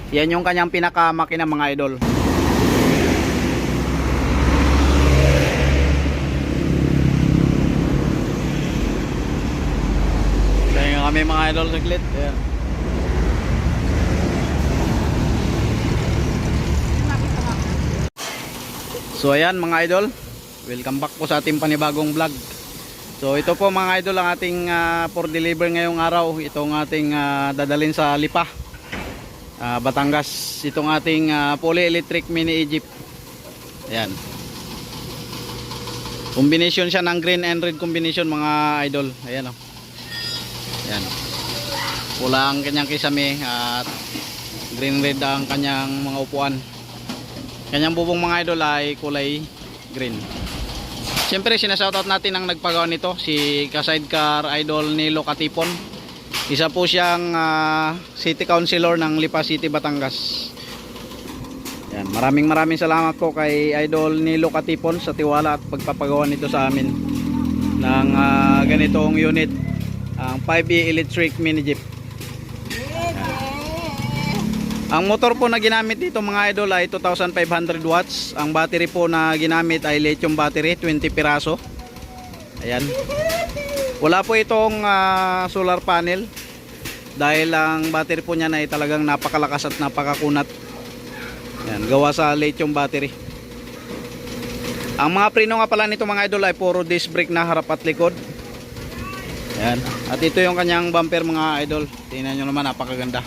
Yan yung kanyang pinaka makina mga idol. Kaya kami mga idol saglit. Ayan. So ayan mga idol, welcome back po sa ating panibagong vlog. So ito po mga idol ang ating for deliver ngayong araw. Itong ating dadalhin sa Lipa, Batangas. Itong ating fully electric mini Jeep. Ayan. Combination siya ng green and red combination mga idol. Ayan o. Ayan. Pula ang kanyang kisame at green red ang kanyang mga upuan. Kanyang bubong mga idol ay kulay green. Siyempre sinashoutout natin ang nagpagawa nito, si ka-sidecar idol Nilo Katipon. Isa po siyang city councilor ng Lipa City, Batangas. Yan, maraming salamat po kay idol Nilo Katipon sa tiwala at pagpapagawa nito sa amin ng ganitong unit, ang 5E electric mini Jeep. Ang motor po na ginamit dito mga idol ay 2,500 watts. Ang battery po na ginamit ay lithium battery, 20 piraso. Ayan. Wala po itong solar panel dahil ang battery po niya ay talagang napakalakas at napakakunat. Ayan, gawa sa lithium battery. Ang mga preno nga pala nito mga idol ay puro disc brake na harap at likod. Ayan. At ito yung kanyang bumper mga idol. Tingnan nyo naman, napakaganda.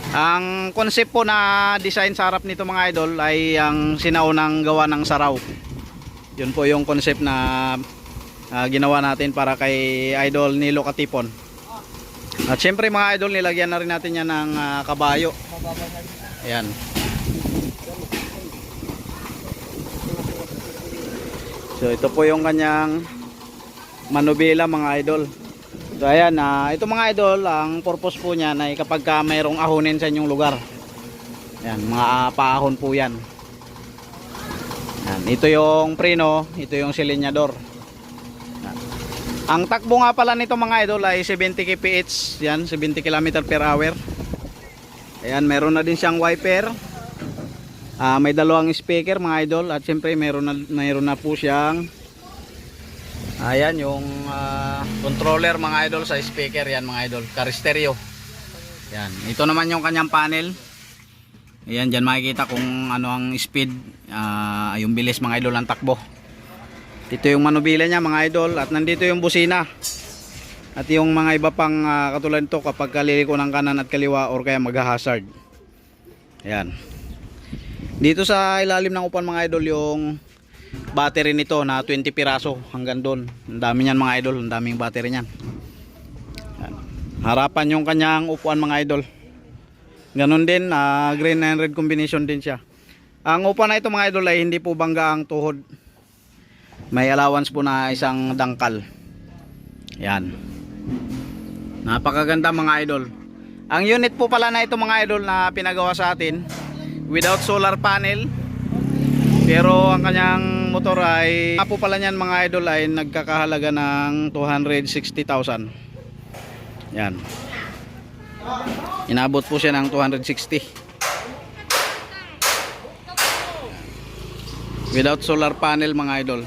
Ang concept po na design sa harap nito mga idol ay ang sinaunang gawa ng Saraw. Yun po yung concept na ginawa natin para kay idol Nilo Katipon. At syempre mga idol, nilagyan na rin natin yan ng kabayo. Ayan. So ito po yung kanyang manubela mga idol. So ayan, ito mga idol, ang purpose po niyan ay kapag mayroong ahonin sa inyong lugar. Ayan, mga paahon po yan. Ayan, ito yung preno, ito yung silinyador. Ayan. Ang takbo nga pala nito mga idol ay 70 kph, yan, 70 km per hour. Ayan, meron na din siyang wiper. May dalawang speaker mga idol at siyempre meron na po siyang ayan yung controller mga idol sa speaker. Yan mga idol, car stereo. Yan, ito naman yung kanyang panel. Ayan, dyan makikita kung ano ang speed, yung bilis mga idol ang takbo. Ito yung manubila niya mga idol. At nandito yung busina at yung mga iba pang katulad nito kapag liliko ng kanan at kaliwa or kaya mag-hazard. Ayan, dito sa ilalim ng upuan mga idol yung battery nito na 20 piraso hanggang doon. Ang dami niyan mga idol, ang daming battery niyan. Yan. Harapan yung kanyang upuan mga idol. Ganon din, green and red combination din siya. Ang upuan na ito mga idol ay hindi po bangga ang tuhod. May allowance po na isang dangkal. Yan. Napakaganda mga idol. Ang unit po pala na ito mga idol na pinagawa sa atin without solar panel. Pero ang kanyang motor ay po pala niyan mga idol ay nagkakahalaga ng 260,000. Yan. Inabot po siya ng 260. Without solar panel mga idol.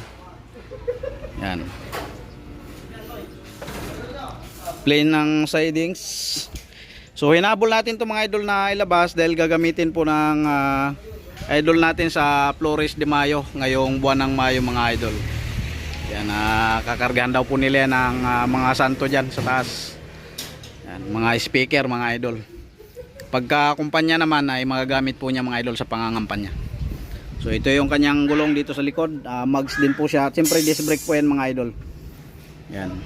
Yan. Plain ng sidings. So hinabol natin to mga idol na ilabas dahil gagamitin po ng idol natin sa Flores de Mayo ngayong buwan ng Mayo mga idol. Yan, kakargahan daw po nila ng mga santo dyan sa taas. Yan, mga speaker mga idol. Pagka kumpanya naman ay magagamit po niya mga idol sa pangangampanya. So ito yung kanyang gulong dito sa likod, mugs din po siya. Siyempre disc brake po yan mga idol. Yan.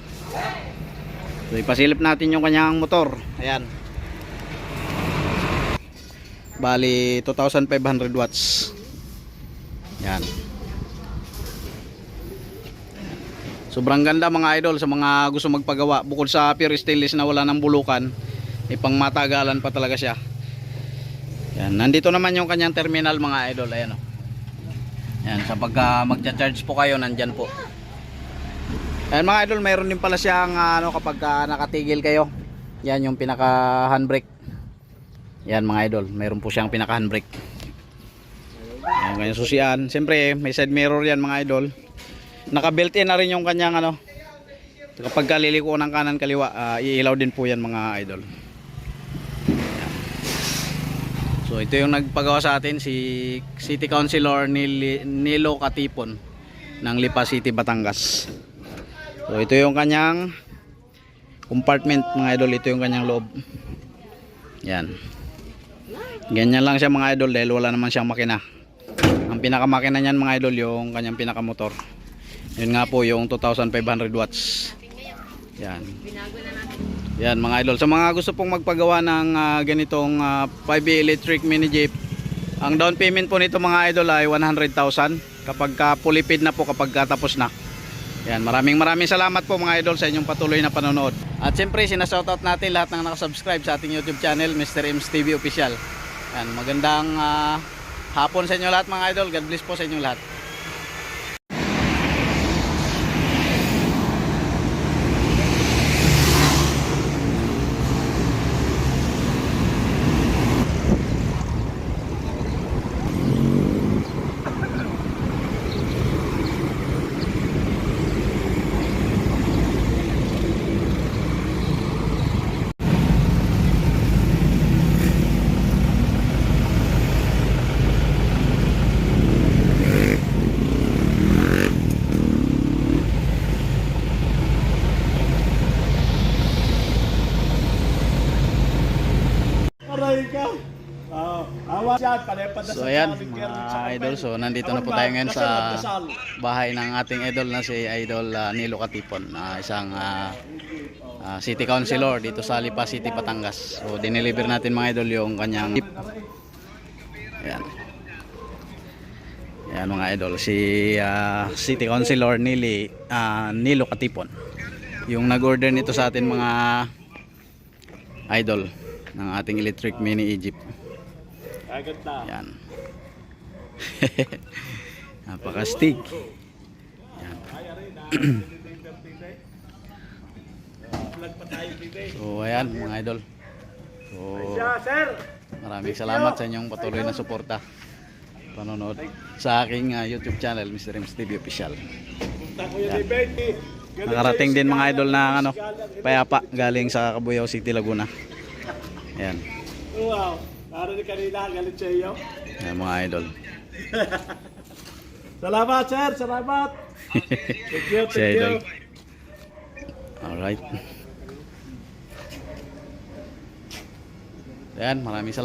So ipasilip natin yung kanyang motor. Ayan. Bali 2,500 watts. Yan. Sobrang ganda mga idol sa mga gusto magpagawa. Bukod sa pure stainless na wala ng bulukan, pang matagalan pa talaga siya. Yan. Nandito naman yung kanyang terminal mga idol. Ayan o. Yan. Sa pagka magcha-charge po kayo, nandyan po. Ayan mga idol, mayroon din pala siyang kapag nakatigil kayo. Yan yung pinaka handbrake. Yan mga idol, mayroon po siyang pinaka handbrake. Ayan, kanyang susian. Siyempre may side mirror yan mga idol. Naka built in na rin yung kanyang ano, kapag kaliliko ng kanan kaliwa, iilaw din po yan mga idol. Ayan. So ito yung nagpagawa sa atin, si City Councilor Nilo Katipon ng Lipa City, Batangas. So ito yung kanyang compartment mga idol, ito yung kanyang loob. Yan. Ganyan lang siya mga idol dahil wala naman siyang makina. Ang pinakamakina niyan mga idol yung kanyang pinakamotor. Yun nga po yung 2,500 watts. Yan. Yan mga idol. Sa mga gusto pong magpagawa ng ganitong 5E electric mini jeep, ang down payment po nito mga idol ay 100,000 kapag pulipid na po, kapag tapos na. Yan, maraming salamat po mga idol sa inyong patuloy na panonood. At siyempre sinashoutout natin lahat ng nakasubscribe sa ating YouTube channel, Mr. Ems TV Official. Yan, magandang hapon sa inyo lahat mga idol. God bless po sa inyong lahat. So ayan mga idol, so nandito na po tayo ngayon sa bahay ng ating idol na si Idol Nilo Katipon, isang City Councilor dito sa Lipa City, Batangas. So dineliver natin mga idol yung kanyang jeep. Ayan. Ayan mga idol, si City Councilor Nilo Katipon yung nag-order nito sa atin mga idol ng ating electric mini Jeep. Yan. Napakastig. Yan. So ayan mga idol. So maraming salamat sa inyong patuloy na suporta, panonood sa aking YouTube channel, Mr. Ems TV Official. Yan. Nakarating din mga idol na ano, payapa galing sa Cabuyao City, Laguna. Ayan. Wow. Narinig kanina, galit sa iyo. Ayan mga idol. Salamat sir, salamat. Thank you, Si thank idol. you. Alright. Ayan, maraming salamat.